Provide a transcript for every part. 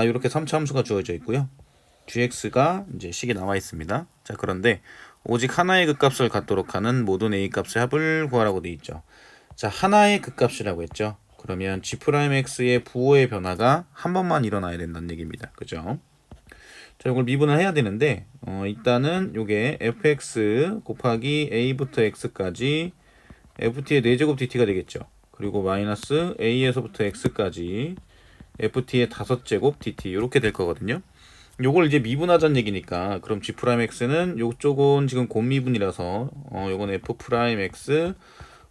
이렇게 3차 함수가 주어져 있고요. gx가 이제 식이 나와 있습니다. 자, 그런데 오직 하나의 극값을 갖도록 하는 모든 a 값의 합을 구하라고 되어 있죠. 자, 하나의 극값이라고 했죠. 그러면 g'x의 부호의 변화가 한 번만 일어나야 된다는 얘기입니다. 그죠? 자, 이걸 미분을 해야 되는데 일단은 요게 fx 곱하기 a부터 x까지 ft의 4제곱 dt가 되겠죠. 그리고 마이너스 a에서부터 x까지 ft의 5제곱 dt 이렇게 될 거거든요. 요걸 이제 미분하자는 얘기니까 그럼 g'x는 요쪽은 지금 곱미분이라서 요건 f'x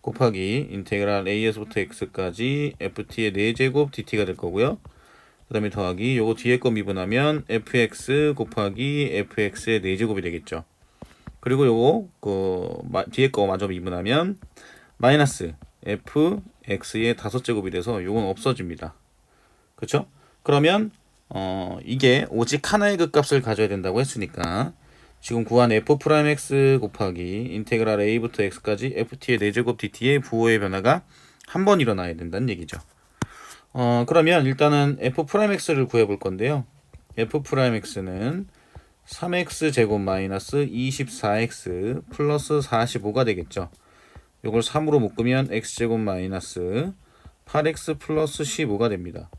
곱하기 인테그랄 a에서부터 x까지 ft의 4제곱 dt가 될 거고요. 그 다음에 더하기 요거 뒤에 거 미분하면 fx 곱하기 fx의 4제곱이 되겠죠. 그리고 요거 뒤에 거 마저 미분하면 마이너스 fx의 5제곱이 돼서 요건 없어집니다. 그쵸? 그러면 이게 오직 하나의 극값을 가져야 된다고 했으니까 지금 구한 f'x 곱하기 인테그랄 a부터 x까지 ft의 4제곱 dt의 부호의 변화가 한 번 일어나야 된다는 얘기죠. 그러면 일단은 f'x를 구해볼 건데요. f'x는 3x 제곱 마이너스 24x 플러스 45가 되겠죠. 이걸 3으로 묶으면 x제곱 마이너스 8x 플러스 15가 됩니다.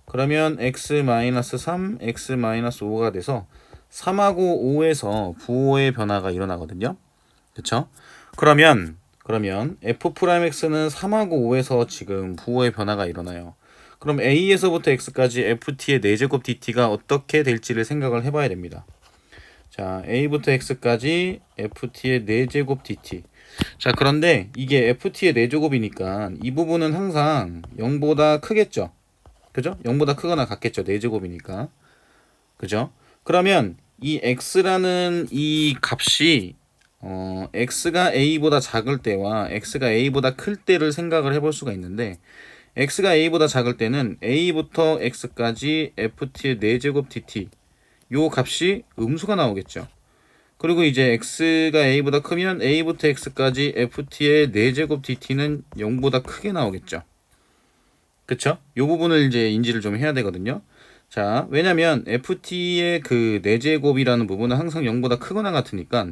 그러면 x-3, x-5가 돼서 3하고 5에서 부호의 변화가 일어나거든요. 그쵸? 그러면 f'x는 3하고 5에서 지금 부호의 변화가 일어나요. 그럼 a에서부터 x까지 ft의 4제곱 dt가 어떻게 될지를 생각을 해봐야 됩니다. 자, a부터 x까지 ft의 4제곱 dt. 자, 그런데 이게 ft의 4제곱이니까 이 부분은 항상 0보다 크겠죠. 그죠? 0보다 크거나 같겠죠. 4제곱이니까. 그죠? 그러면 이 x라는 이 값이 x가 a보다 작을 때와 x가 a보다 클 때를 생각을 해볼 수가 있는데 x가 a보다 작을 때는 a부터 x까지 ft의 4제곱 dt 요 값이 음수가 나오겠죠. 그리고 이제 x가 a보다 크면 a부터 x까지 ft의 4제곱 dt는 0보다 크게 나오겠죠. 그쵸? 요 부분을 이제 인지를 좀 해야 되거든요. 자, 왜냐면 ft의 그 4제곱이라는 부분은 항상 0보다 크거나 같으니까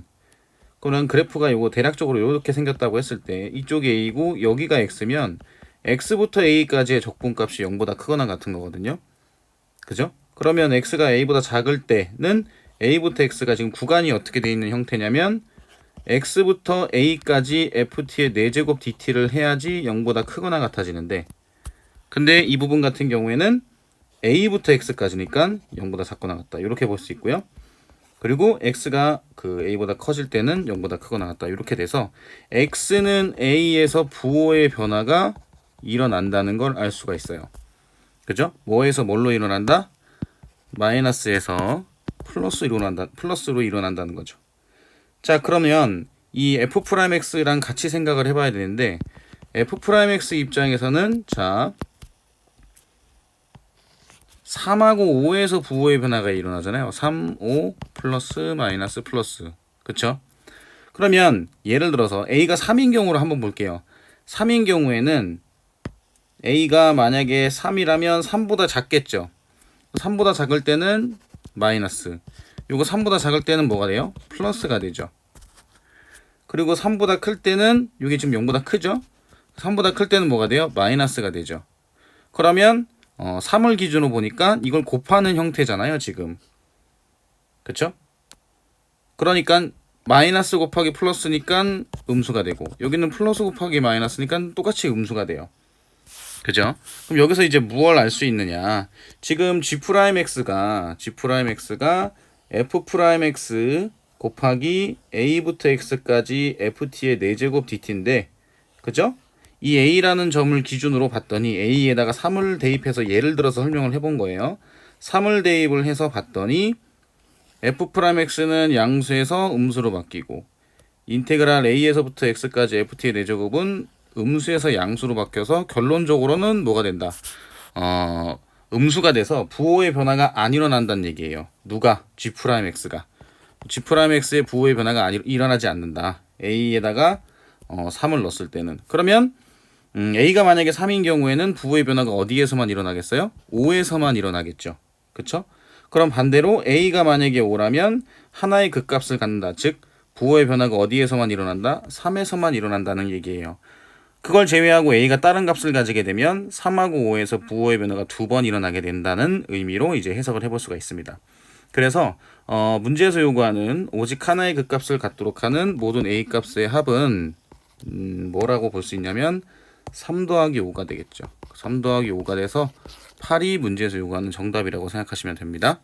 그런 그래프가 요거 대략적으로 이렇게 생겼다고 했을 때 이쪽이 a고 여기가 x면 x부터 a까지의 적분값이 0보다 크거나 같은 거거든요. 그죠? 그러면 x가 a보다 작을 때는 a부터 x가 지금 구간이 어떻게 되어 있는 형태냐면 x부터 a까지 ft의 4제곱 dt를 해야지 0보다 크거나 같아지는데 근데 이 부분 같은 경우에는 a부터 x까지니까 0보다 작거나 같다 이렇게 볼 수 있고요. 그리고 x가 그 a보다 커질 때는 0보다 크거나 같다 이렇게 돼서 x는 a에서 부호의 변화가 일어난다는 걸 알 수가 있어요. 그죠? 뭐에서 뭘로 일어난다? 마이너스에서 플러스로 일어난다는 거죠. 자, 그러면 이 f'x랑 같이 생각을 해봐야 되는데 f'x 입장에서는 자 3하고 5에서 부호의 변화가 일어나잖아요. 3, 5 플러스 마이너스 플러스. 그쵸? 그러면 예를 들어서 a가 3인 경우로 한번 볼게요. 3인 경우에는 a가 만약에 3이라면 3보다 작겠죠. 3보다 작을 때는 마이너스. 요거 3보다 작을 때는 뭐가 돼요? 플러스가 되죠. 그리고 3보다 클 때는 이게 지금 0보다 크죠? 3보다 클 때는 뭐가 돼요? 마이너스가 되죠. 그러면 3을 기준으로 보니까 이걸 곱하는 형태잖아요, 지금. 그쵸? 그러니까 마이너스 곱하기 플러스니까 음수가 되고 여기는 플러스 곱하기 마이너스니까 똑같이 음수가 돼요. 그죠? 그럼 여기서 이제 무엇을 알 수 있느냐? 지금 g'x가 f'x 곱하기 a부터 x까지 ft의 4제곱 dt인데 그죠? 이 a라는 점을 기준으로 봤더니 a에다가 3을 대입해서 예를 들어서 설명을 해본 거예요. 3을 대입을 해서 봤더니 f'x는 양수에서 음수로 바뀌고 인테그랄 a에서부터 x까지 ft의 4제곱은 음수에서 양수로 바뀌어서 결론적으로는 뭐가 된다? 음수가 돼서 부호의 변화가 안 일어난다는 얘기예요. 누가? g'x가. g'x의 부호의 변화가 일어나지 않는다. a에다가 3을 넣었을 때는. 그러면 A가 만약에 3인 경우에는 부호의 변화가 어디에서만 일어나겠어요? 5에서만 일어나겠죠. 그쵸? 그럼 반대로 A가 만약에 5라면 하나의 극값을 갖는다. 즉 부호의 변화가 어디에서만 일어난다? 3에서만 일어난다는 얘기예요. 그걸 제외하고 A가 다른 값을 가지게 되면 3하고 5에서 부호의 변화가 2번 일어나게 된다는 의미로 이제 해석을 해볼 수가 있습니다. 그래서 문제에서 요구하는 오직 하나의 극값을 갖도록 하는 모든 A 값의 합은 뭐라고 볼 수 있냐면 3 더하기 5가 되겠죠. 3 더하기 5가 돼서 8이 문제에서 요구하는 정답이라고 생각하시면 됩니다.